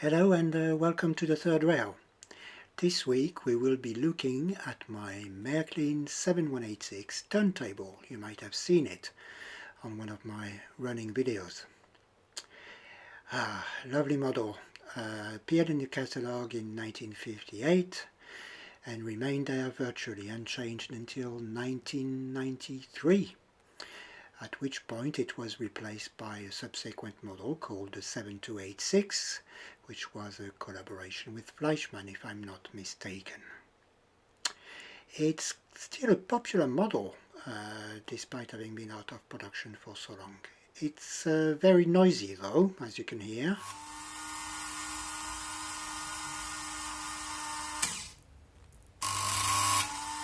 Hello and welcome to the third rail. This week we will be looking at my Märklin 7186 turntable. You might have seen it on one of my running videos. Lovely model. Appeared in the catalogue in 1958 and remained there virtually unchanged until 1993. At which point it was replaced by a subsequent model called the 7286, which was a collaboration with Fleischmann, if I'm not mistaken. It's still a popular model, despite having been out of production for so long. It's very noisy though, as you can hear.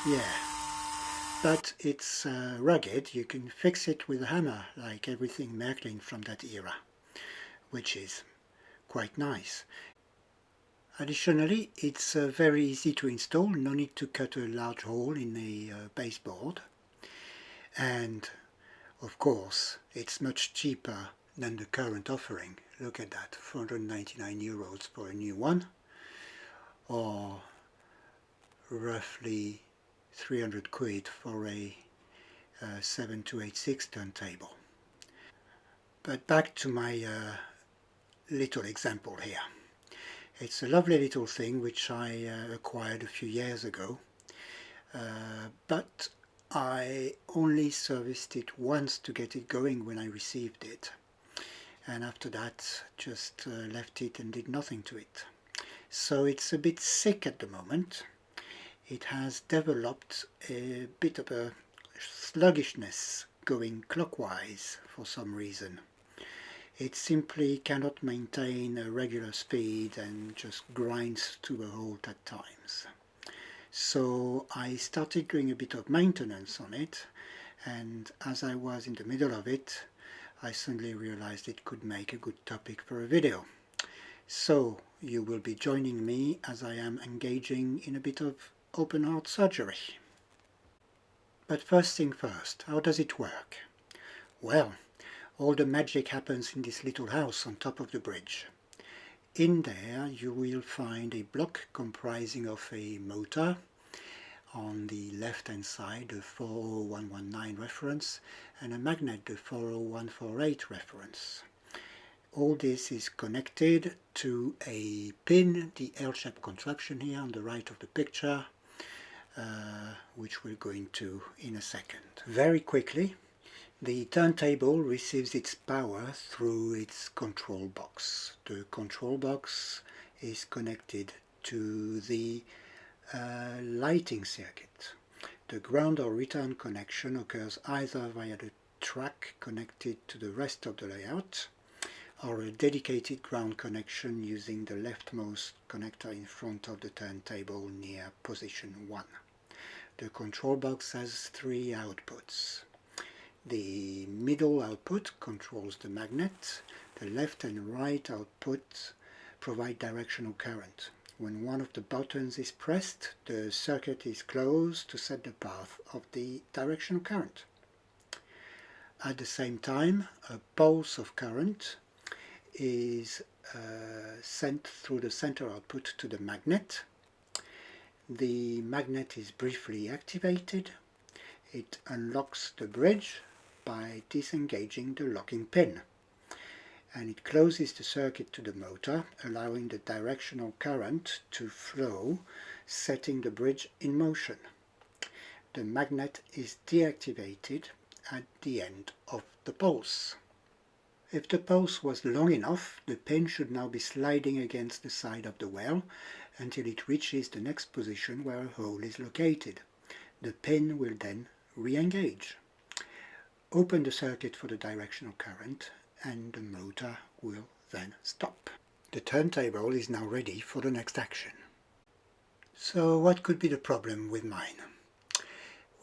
Yeah. But it's rugged. You can fix it with a hammer, like everything Märklin from that era, which is quite nice. Additionally, it's very easy to install, no need to cut a large hole in the baseboard. And, of course, it's much cheaper than the current offering. Look at that, 499 euros for a new one, or roughly 300 quid for a 7286 turntable. But back to my little example here. It's a lovely little thing which I acquired a few years ago, but I only serviced it once to get it going when I received it, and after that just left it and did nothing to it. So it's a bit sick at the moment. It has developed a bit of a sluggishness going clockwise for some reason. It simply cannot maintain a regular speed and just grinds to a halt at times. So I started doing a bit of maintenance on it, and as I was in the middle of it, I suddenly realized it could make a good topic for a video. So you will be joining me as I am engaging in a bit of open heart surgery. But first thing first, how does it work? Well, all the magic happens in this little house on top of the bridge. In there you will find a block comprising of a motor, on the left hand side the 40119 reference, and a magnet, the 40148 reference. All this is connected to a pin, the L-shaped contraption here on the right of the picture, which we'll go into in a second. Very quickly, the turntable receives its power through its control box. The control box is connected to the lighting circuit. The ground or return connection occurs either via the track connected to the rest of the layout, or a dedicated ground connection using the leftmost connector in front of the turntable near position 1. The control box has 3 outputs. The middle output controls the magnet. The left and right output provide directional current. When one of the buttons is pressed, the circuit is closed to set the path of the directional current. At the same time, a pulse of current is sent through the center output to the magnet. The magnet is briefly activated. It unlocks the bridge by disengaging the locking pin, and it closes the circuit to the motor, allowing the directional current to flow, setting the bridge in motion. The magnet is deactivated at the end of the pulse. If the pulse was long enough, the pin should now be sliding against the side of the well until it reaches the next position where a hole is located. The pin will then re-engage. Open the circuit for the directional current and the motor will then stop. The turntable is now ready for the next action. So what could be the problem with mine?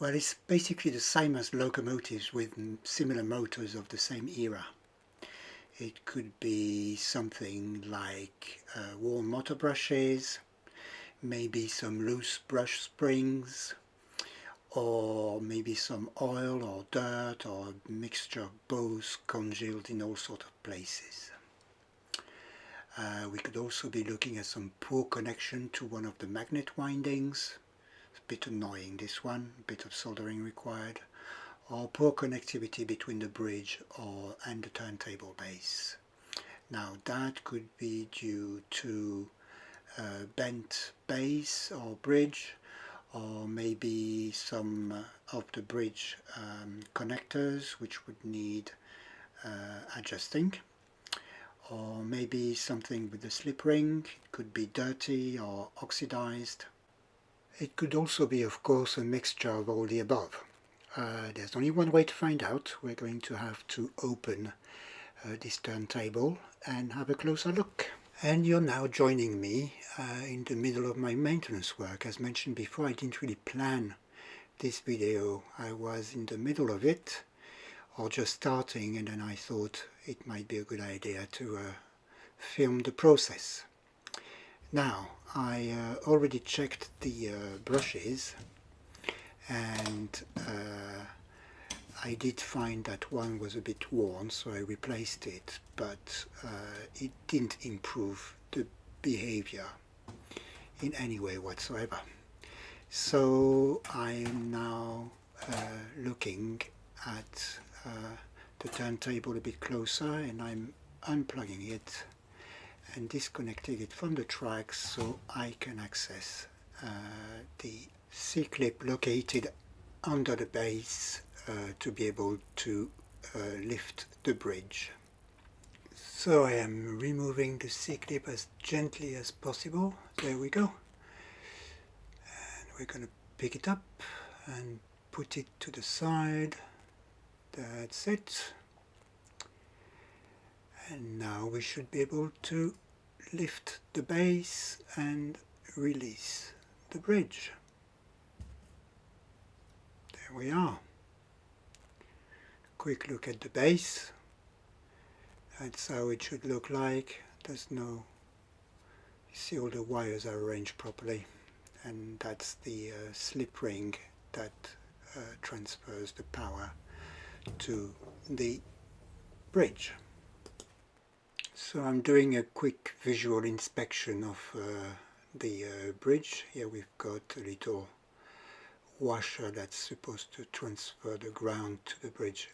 Well, it's basically the same as locomotives with similar motors of the same era. It could be something like worn motor brushes, maybe some loose brush springs, or maybe some oil or dirt or a mixture of both congealed in all sorts of places. We could also be looking at some poor connection to one of the magnet windings. It's a bit annoying, this one, a bit of soldering required. Or poor connectivity between the bridge and the turntable base. Now that could be due to bent base or bridge, or maybe some of the bridge connectors which would need adjusting, or maybe something with the slip ring. It could be dirty or oxidized. It could also be, of course, a mixture of all the above. There's only one way to find out. We're going to have to open this turntable and have a closer look. And you're now joining me in the middle of my maintenance work. As mentioned before, I didn't really plan this video. I was in the middle of it, or just starting, and then I thought it might be a good idea to film the process. Now, I already checked the brushes, and I did find that one was a bit worn, so I replaced it, but it didn't improve the behavior in any way whatsoever. So I am now looking at the turntable a bit closer, and I'm unplugging it and disconnecting it from the tracks so I can access the C-clip located under the base to be able to lift the bridge. So I am removing the C-clip as gently as possible. There we go. And we're going to pick it up and put it to the side. That's it. And now we should be able to lift the base and release the bridge. There we are. Quick look at the base. That's how it should look like. There's no, you see all the wires are arranged properly, and that's the slip ring that transfers the power to the bridge. So I'm doing a quick visual inspection of the bridge. Here we've got a little washer that's supposed to transfer the ground to the bridge.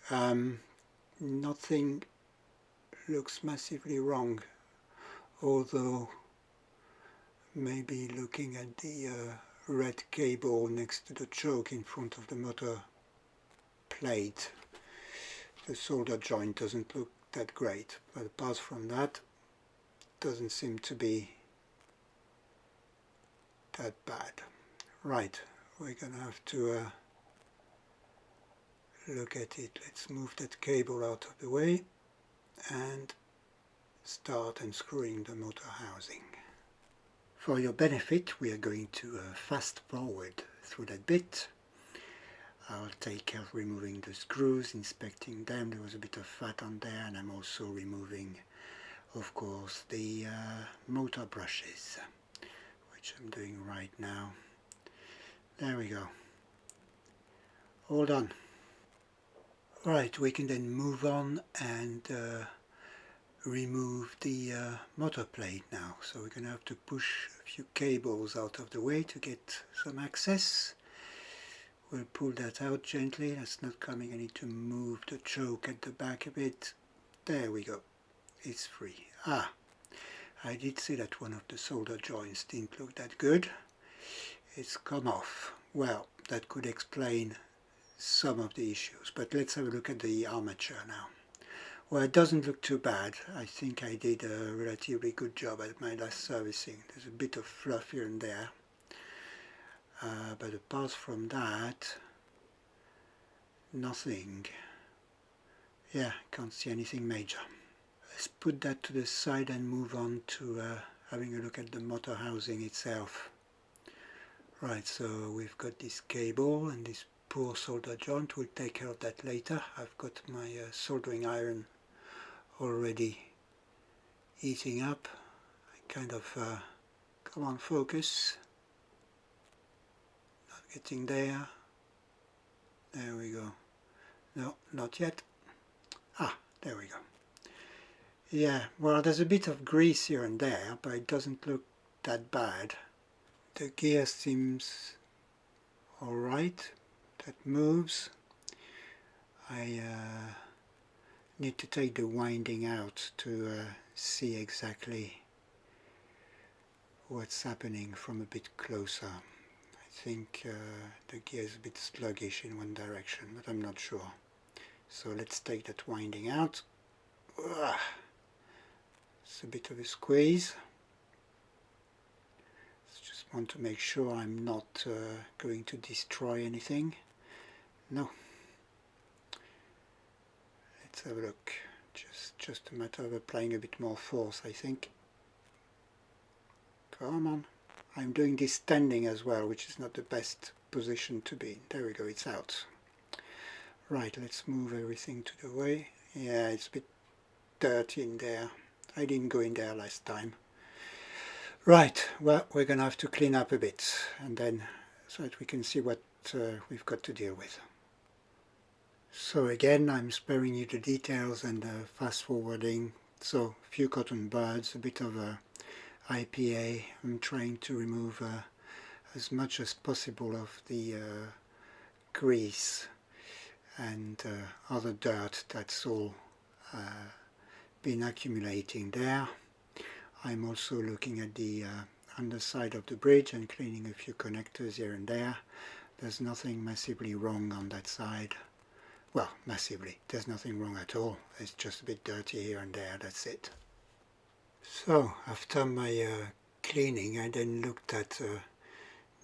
Nothing looks massively wrong, although maybe looking at the red cable next to the choke in front of the motor plate, the solder joint doesn't look that great, but apart from that, doesn't seem to be that bad. Right, we're gonna have to look at it. Let's move that cable out of the way and start unscrewing the motor housing. For your benefit, we are going to fast forward through that bit. I'll take care of removing the screws, inspecting them. There was a bit of fat on there, and I'm also removing, of course, the motor brushes, which I'm doing right now. There we go. All done. Right, we can then move on and remove the motor plate now. So we're going to have to push a few cables out of the way to get some access. We'll pull that out gently. That's not coming. I need to move the choke at the back a bit. There we go. It's free. Ah, I did see that one of the solder joints didn't look that good. It's come off. Well, that could explain some of the issues, but let's have a look at the armature now. Well, it doesn't look too bad. I think I did a relatively good job at my last servicing. There's a bit of fluff here and there. But apart from that, nothing. Yeah, can't see anything major. Let's put that to the side and move on to having a look at the motor housing itself. Right, so we've got this cable and this poor solder joint. We'll take care of that later. I've got my soldering iron already heating up. I kind of, come on, focus. Getting there. There we go. No, not yet. Ah, there we go. Yeah, well, there's a bit of grease here and there, but it doesn't look that bad. The gear seems alright, that moves. I need to take the winding out to see exactly what's happening from a bit closer. I think the gear is a bit sluggish in one direction, but I'm not sure. So let's take that winding out. Ugh. It's a bit of a squeeze. Just want to make sure I'm not going to destroy anything. No. Let's have a look. Just a matter of applying a bit more force, I think. Come on. I'm doing this standing as well, which is not the best position to be in. There we go, it's out. Right, let's move everything to the way. Yeah, it's a bit dirty in there. I didn't go in there last time. Right, well, we're going to have to clean up a bit, and then so that we can see what we've got to deal with. So again, I'm sparing you the details and fast forwarding. So a few cotton buds, a bit of IPA. I'm trying to remove as much as possible of the grease and other dirt that's all been accumulating there. I'm also looking at the underside of the bridge and cleaning a few connectors here and there. There's nothing massively wrong on that side. Well, massively. There's nothing wrong at all. It's just a bit dirty here and there, that's it. So, after my cleaning, I then looked at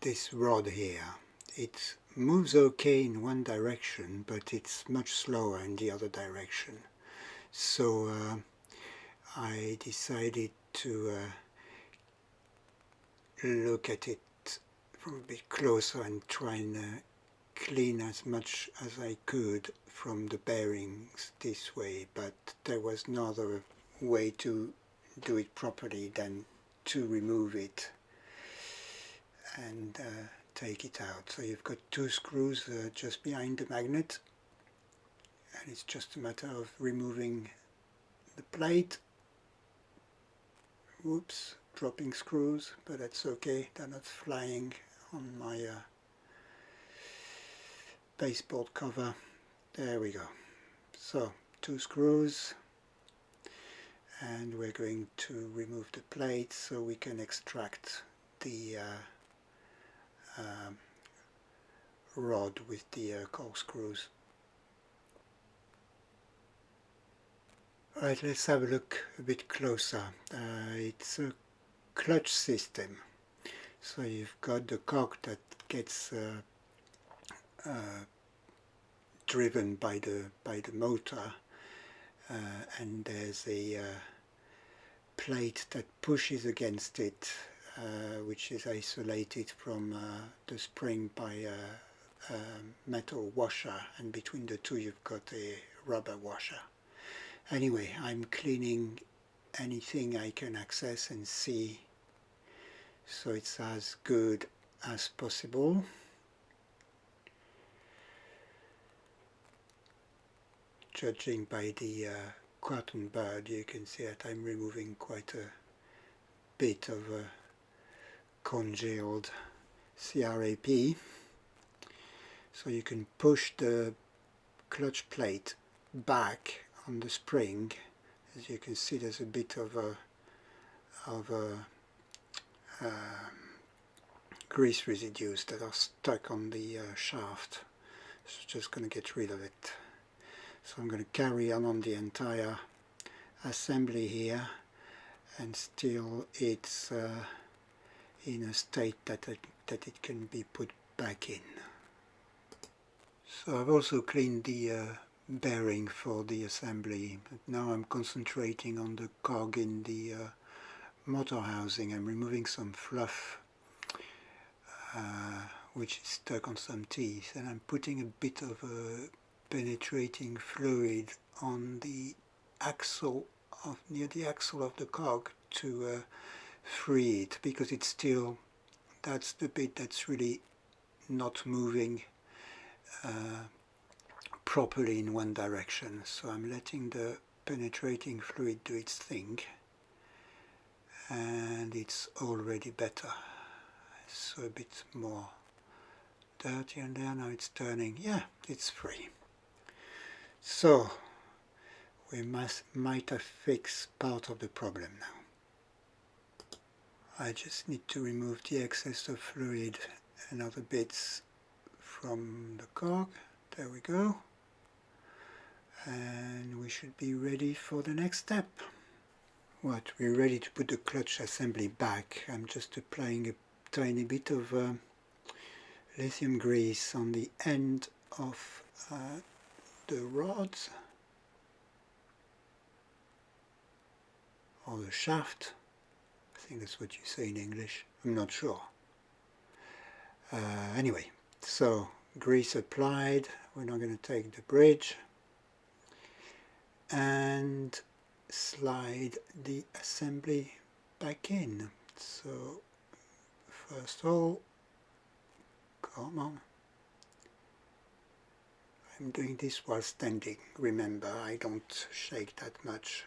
this rod here. It moves okay in one direction, but it's much slower in the other direction. So I decided to look at it from a bit closer and try and clean as much as I could from the bearings this way, but there was no other way to do it properly than to remove it and take it out. So you've got two screws just behind the magnet, and it's just a matter of removing the plate. Whoops, dropping screws, but that's okay, they're not flying on my baseboard cover. There we go. So two screws, and we're going to remove the plate so we can extract the rod with the corkscrews. Right, let's have a look a bit closer. It's a clutch system. So you've got the cog that gets driven by the motor, and there's a plate that pushes against it, which is isolated from the spring by a metal washer, and between the two you've got a rubber washer. Anyway, I'm cleaning anything I can access and see, so it's as good as possible. Judging by the cotton bud, you can see that I'm removing quite a bit of congealed CRAP. So you can push the clutch plate back on the spring. As you can see, there's a bit of grease residues that are stuck on the shaft. So just going to get rid of it. So I'm going to carry on the entire assembly here, and still it's in a state that it can be put back in. So I've also cleaned the bearing for the assembly, but now I'm concentrating on the cog in the motor housing. I'm removing some fluff which is stuck on some teeth, and I'm putting a bit of penetrating fluid on the axle near the axle of the cog to free it, because it's still, that's the bit that's really not moving properly in one direction. So I'm letting the penetrating fluid do its thing, and it's already better. So a bit more dirty in there. Now it's turning. Yeah, it's free. So we might have fixed part of the problem now. I just need to remove the excess of fluid and other bits from the cork. There we go. And we should be ready for the next step. What, we're ready to put the clutch assembly back. I'm just applying a tiny bit of lithium grease on the end of the rods, or the shaft. I think that's what you say in English. I'm not sure. Anyway, so grease applied. We're now going to take the bridge and slide the assembly back in. So first hole, come on. I'm doing this while standing. Remember, I don't shake that much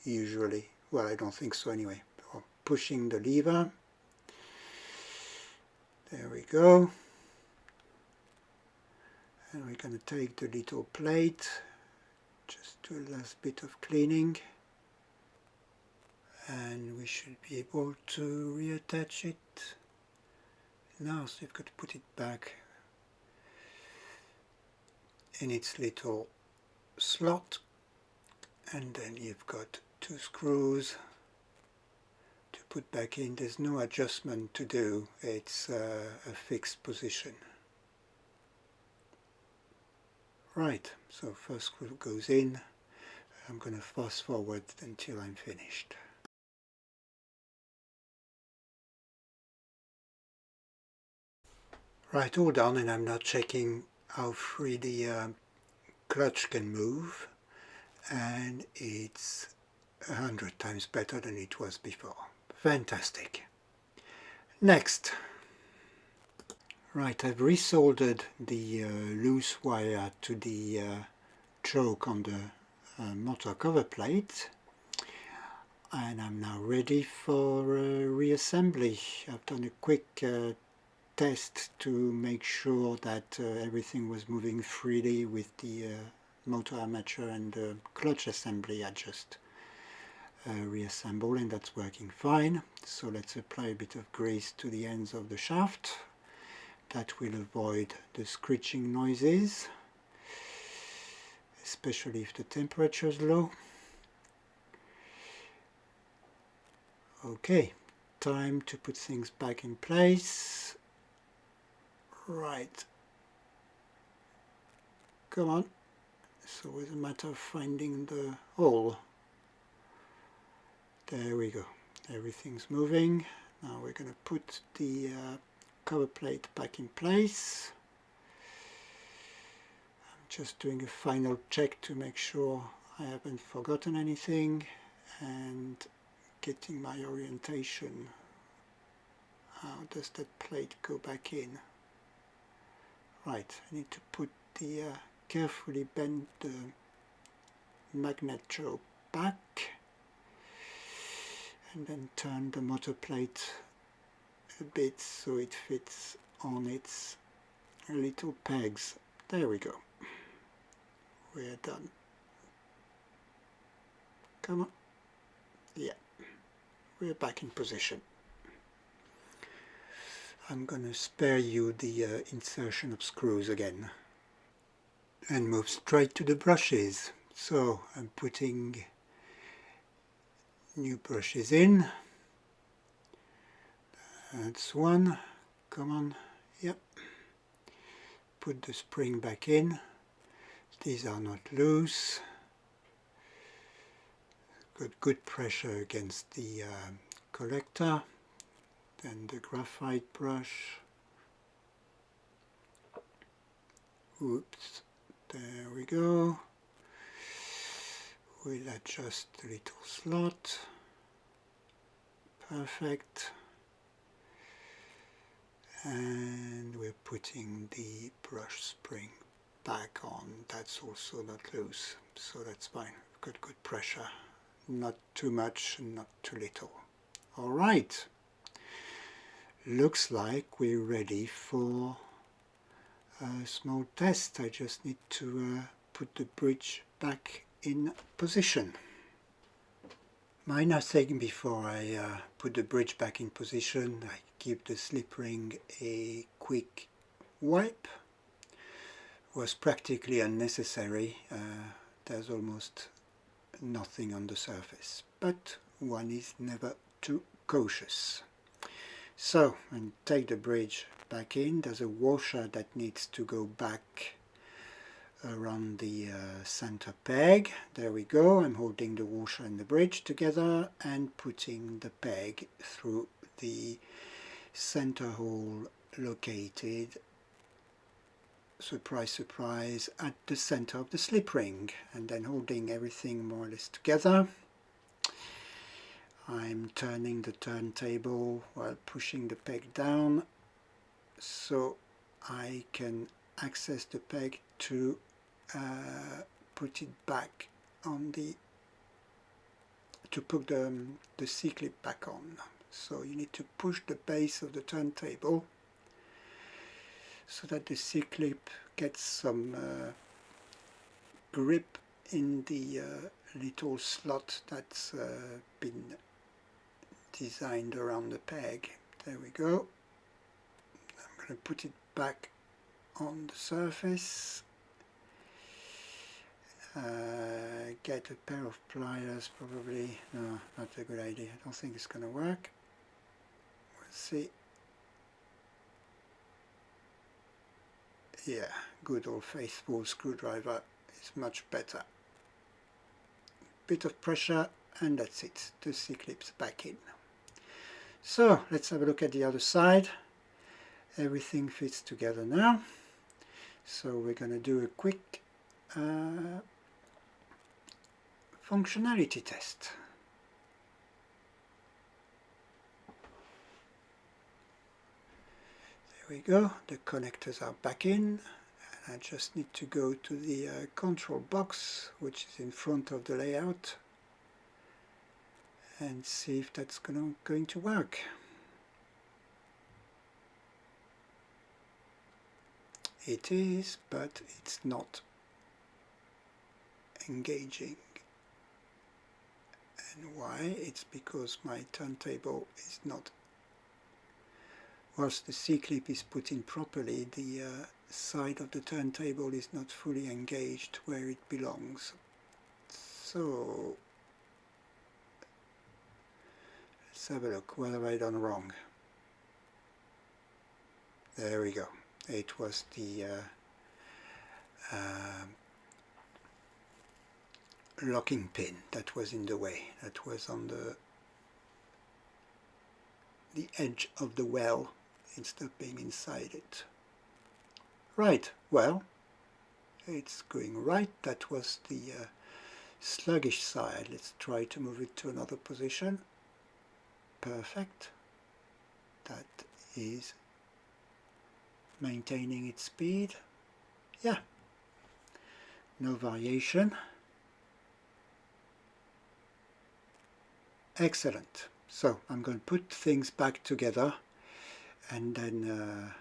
usually. Well, I don't think so anyway. Pushing the lever. There we go. And we're going to take the little plate, just do a last bit of cleaning, and we should be able to reattach it now. So you've got to put it back in its little slot, and then you've got 2 screws to put back in. There's no adjustment to do, it's a fixed position. Right, so first screw goes in. I'm going to fast forward until I'm finished. Right, all done, and I'm now checking how free the clutch can move, and it's 100 times better than it was before. Fantastic. Next. Right, I've resoldered the loose wire to the choke on the motor cover plate, and I'm now ready for reassembly. I've done a quick test to make sure that everything was moving freely with the motor armature and the clutch assembly. I just reassemble, and that's working fine. So let's apply a bit of grease to the ends of the shaft. That will avoid the screeching noises, especially if the temperature is low. Okay, time to put things back in place. Right, come on. So it's a matter of finding the hole. There we go, everything's moving. Now we're going to put the cover plate back in place. I'm just doing a final check to make sure I haven't forgotten anything, and getting my orientation. How does that plate go back in? Right, I need to put the carefully bend the magnet choke back, and then turn the motor plate a bit so it fits on its little pegs. There we go. We're done. Come on. Yeah, we're back in position. I'm going to spare you the insertion of screws again and move straight to the brushes. So I'm putting new brushes in. That's one. Come on. Yep. Put the spring back in. These are not loose. Got good pressure against the collector. Then the graphite brush. Oops. There we go. We'll adjust the little slot. Perfect. And we're putting the brush spring back on. That's also not loose, so that's fine. We've got good pressure. Not too much and not too little. All right. Looks like we're ready for a small test. I just need to put the bridge back in position. Minor thing before I put the bridge back in position, I give the slip ring a quick wipe. Was practically unnecessary. There's almost nothing on the surface, but one is never too cautious. So, and take the bridge back in. There's a washer that needs to go back around the center peg. There we go. I'm holding the washer and the bridge together and putting the peg through the center hole located, surprise surprise, at the center of the slip ring, and then holding everything more or less together. I'm turning the turntable while pushing the peg down so I can access the peg to put it back on to put the C-clip back on. So you need to push the base of the turntable so that the C-clip gets some grip in the little slot that's been designed around the peg. There we go. I'm going to put it back on the surface. Get a pair of pliers, probably. No, not a good idea. I don't think it's going to work. We'll see. Yeah, good old faithful screwdriver is much better. Bit of pressure and that's it. The C-clip's back in. So let's have a look at the other side. Everything fits together now. So we're going to do a quick functionality test. There we go. The connectors are back in. And I just need to go to the control box, which is in front of the layout, and see if that's going to work. It is, but it's not engaging. And why? It's because my turntable is not, whilst the C-clip is put in properly, the side of the turntable is not fully engaged where it belongs. So let's have a look. What have I done wrong? There we go. It was the locking pin that was in the way. That was on the edge of the well instead of being inside it. Right, well, it's going right. That was the sluggish side. Let's try to move it to another position. Perfect. That is maintaining its speed. Yeah, no variation. Excellent. So I'm going to put things back together and then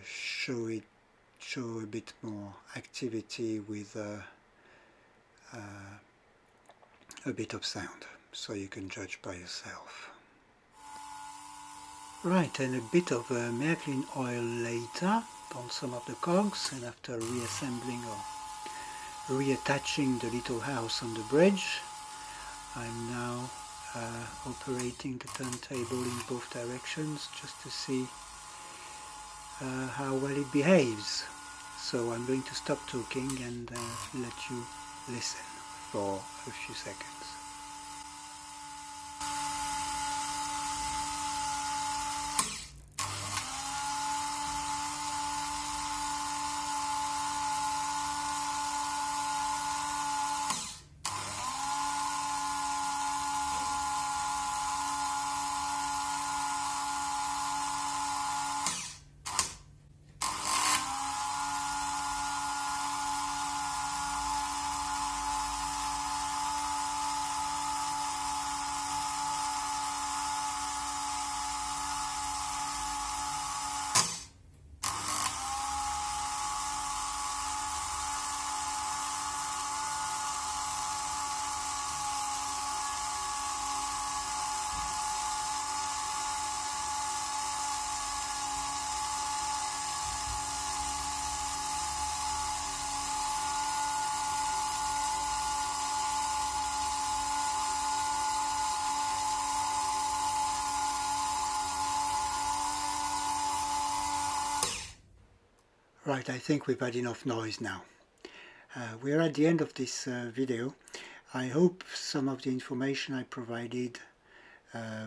show a bit more activity with a bit of sound, so you can judge by yourself. Right, and a bit of Märklin oil later on some of the cogs, and after reassembling or reattaching the little house on the bridge, I'm now operating the turntable in both directions just to see how well it behaves. So I'm going to stop talking and let you listen for a few seconds. Right, I think we've had enough noise now. We're at the end of this video. I hope some of the information I provided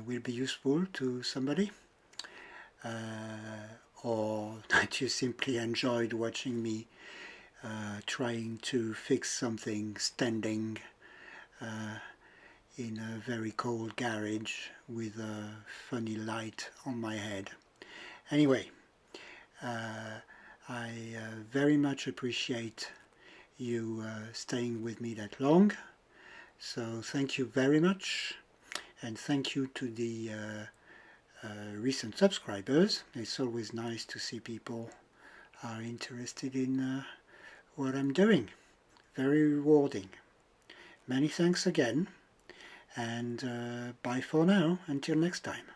will be useful to somebody, or that you simply enjoyed watching me trying to fix something standing in a very cold garage with a funny light on my head. Anyway, I very much appreciate you staying with me that long. So thank you very much, and thank you to the recent subscribers. It's always nice to see people are interested in what I'm doing. Very rewarding. Many thanks again, and bye for now, until next time.